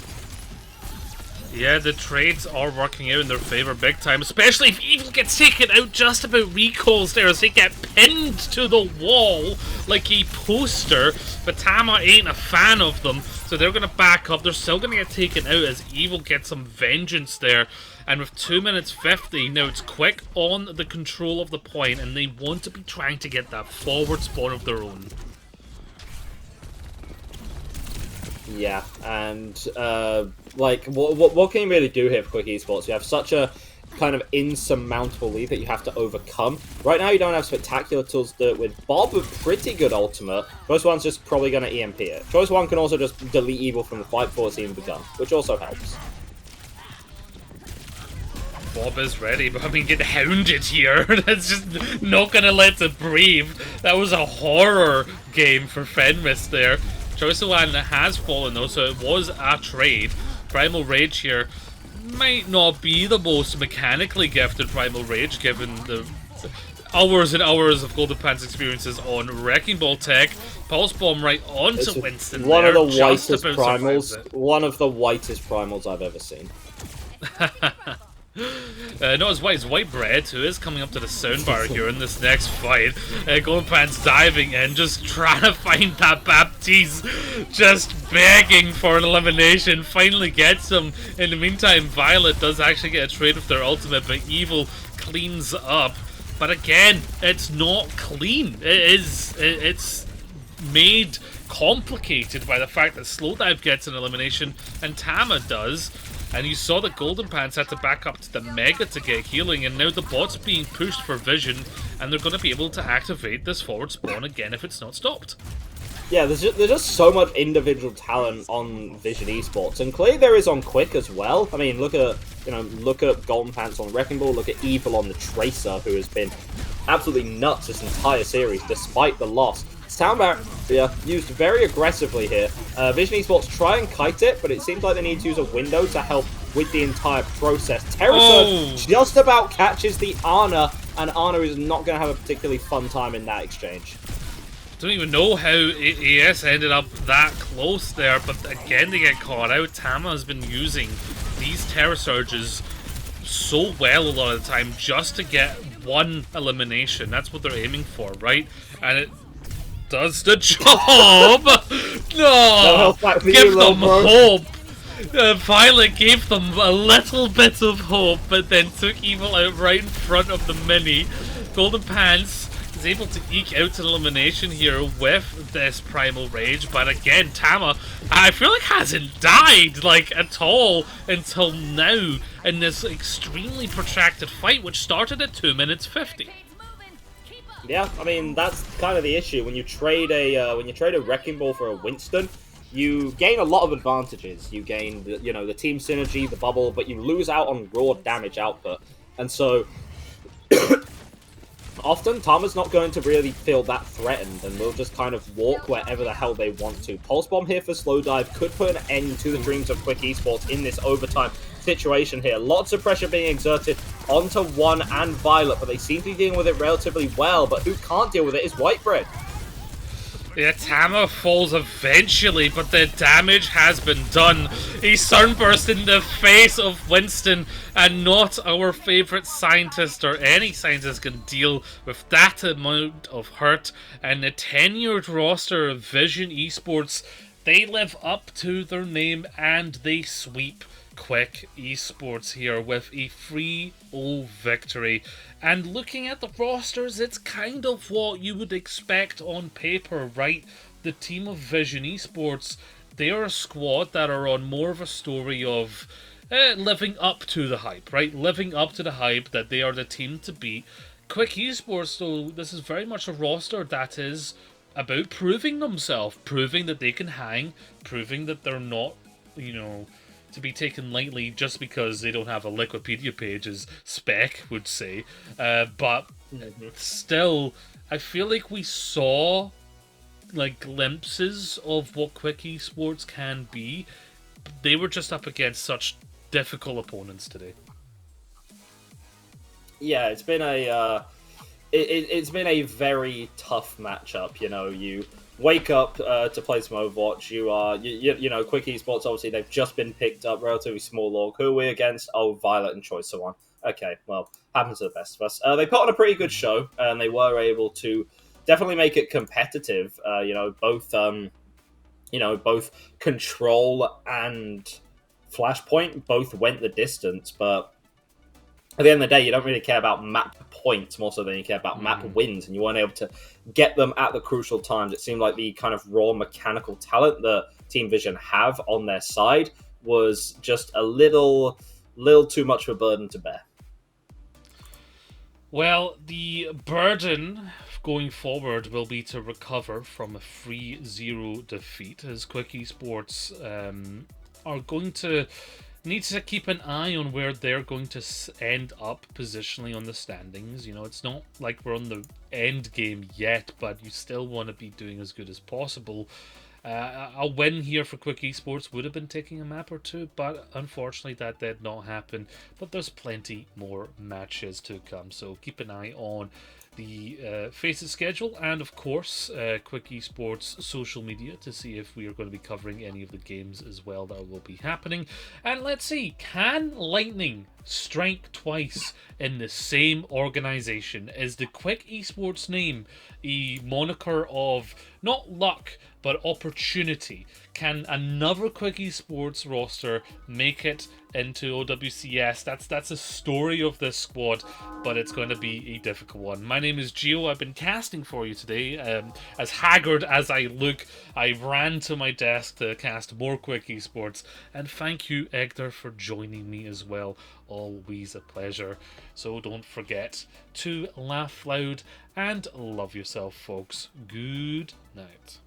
Yeah, the trades are working out in their favor big time, especially if Evil gets taken out just about recalls there as they get pinned to the wall like a poster, but Tama ain't a fan of them, so they're going to back up. They're still going to get taken out as Evil gets some vengeance there, and with 2 minutes 50, now it's Quick on the control of the point, and they want to be trying to get that forward spawn of their own. Yeah, and like, what can you really do here for Quick Esports? You have such a kind of insurmountable lead that you have to overcome. Right now, you don't have spectacular tools to do it with. Bob, a pretty good ultimate. Choice One's just probably going to EMP it. Choice One can also just delete Evil from the fight before it's even begun, which also helps. Bob is ready, but I mean, get hounded here. That's just not going to let it breathe. That was a horror game for Fenris there. Choice of One has fallen though, so it was a trade. Primal Rage here might not be the most mechanically gifted Primal Rage, given the hours and hours of Golden Pants experiences on Wrecking Ball tech. Pulse Bomb right onto Winston. One of the whitest primals. One of the whitest primals I've ever seen. Not as white as Whitebread, who is coming up to the soundbar here in this next fight. Golden Pants diving in, just trying to find that Baptiste, just begging for an elimination. Finally gets him. In the meantime, Violet does actually get a trade with their ultimate, but Evil cleans up. But again, it's not clean. It's made complicated by the fact that Slowdive gets an elimination and Tama does. And you saw that Golden Pants had to back up to the Mega to get healing, and now the bot's being pushed for Vision, and they're going to be able to activate this forward spawn again if it's not stopped. Yeah, there's just so much individual talent on Vision Esports, and clearly there is on Quick as well. I mean, look at Golden Pants on Wrecking Ball, look at Evil on the Tracer, who has been absolutely nuts this entire series, despite the loss. Sound Barrier used very aggressively here. Vision Esports try and kite it, but it seems like they need to use a window to help with the entire process. Terror Surge just about catches the Ana, and Ana is not going to have a particularly fun time in that exchange. don't even know how AS ended up that close there, but again they get caught out. Tama has been using these Terror Surges so well a lot of the time just to get one elimination. That's what they're aiming for, right? And it does the job! No! Give them hope! Violet gave them a little bit of hope, but then took Evil out right in front of the mini. Golden Pants is able to eke out an elimination here with this Primal Rage, but again, Tama, I feel like hasn't died, like, at all until now in this extremely protracted fight, which started at 2 minutes 50. Yeah, I mean, that's kind of the issue. When you trade a Wrecking Ball for a Winston, you gain a lot of advantages. You gain, the team synergy, the bubble, but you lose out on raw damage output. And so, often, Tama's not going to really feel that threatened, and will just kind of walk wherever the hell they want to. Pulse Bomb here for Slow Dive could put an end to the dreams of Quick Esports in this overtime situation here. Lots of pressure being exerted onto One and Violet, but they seem to be dealing with it relatively well, but who can't deal with it is Whitebread. Yeah, Tama falls eventually, but the damage has been done. He sunburst in the face of Winston, and not our favourite scientist or any scientist can deal with that amount of hurt. And the tenured roster of Vision Esports, they live up to their name and they sweep Quick Esports here with a 3-0 victory. And looking at the rosters, it's kind of what you would expect on paper, right? The team of Vision Esports, they are a squad that are on more of a story of living up to the hype, right? Living up to the hype that they are the team to beat. Quick Esports, though, this is very much a roster that is about proving themselves, proving that they can hang, proving that they're not, to be taken lightly just because they don't have a Liquipedia page, as Spec would say. But still, I feel like we saw glimpses of what Quick Esports can be. They were just up against such difficult opponents today. Yeah, it's been it's been a very tough matchup. You wake up to play some Overwatch. Quick Esports, obviously, they've just been picked up, relatively small org. Who are we against? Oh, Violet and Choice, so on. Okay, well, happens to the best of us. They put on a pretty good show, and they were able to definitely make it competitive. Both Control and Flashpoint both went the distance, but at the end of the day, you don't really care about map points more so than you care about map wins, and you weren't able to get them at the crucial times. It seemed like the kind of raw mechanical talent that Team Vision have on their side was just a little too much of a burden to bear. Well, the burden going forward will be to recover from a 3-0 defeat, as Quick Esports are going to need to keep an eye on where they're going to end up positionally on the standings. It's not like we're on the end game yet, but you still want to be doing as good as possible. A win here for Quick Esports would have been taking a map or two, but unfortunately that did not happen. But there's plenty more matches to come, so keep an eye on the FACEIT schedule, and of course Quick Esports social media to see if we are going to be covering any of the games as well that will be happening. And let's see, can Lightning strike twice in the same organization? Is the Quick Esports name a moniker of not luck but opportunity? Can another Quick Esports roster make it into OWCS? That's a story of this squad, but it's going to be a difficult one. My name is Gio. I've been casting for you today. As haggard as I look, I ran to my desk to cast more Quick Esports, and thank you, Egder, for joining me as well. Always a pleasure. So don't forget to laugh loud and love yourself, folks. Good night.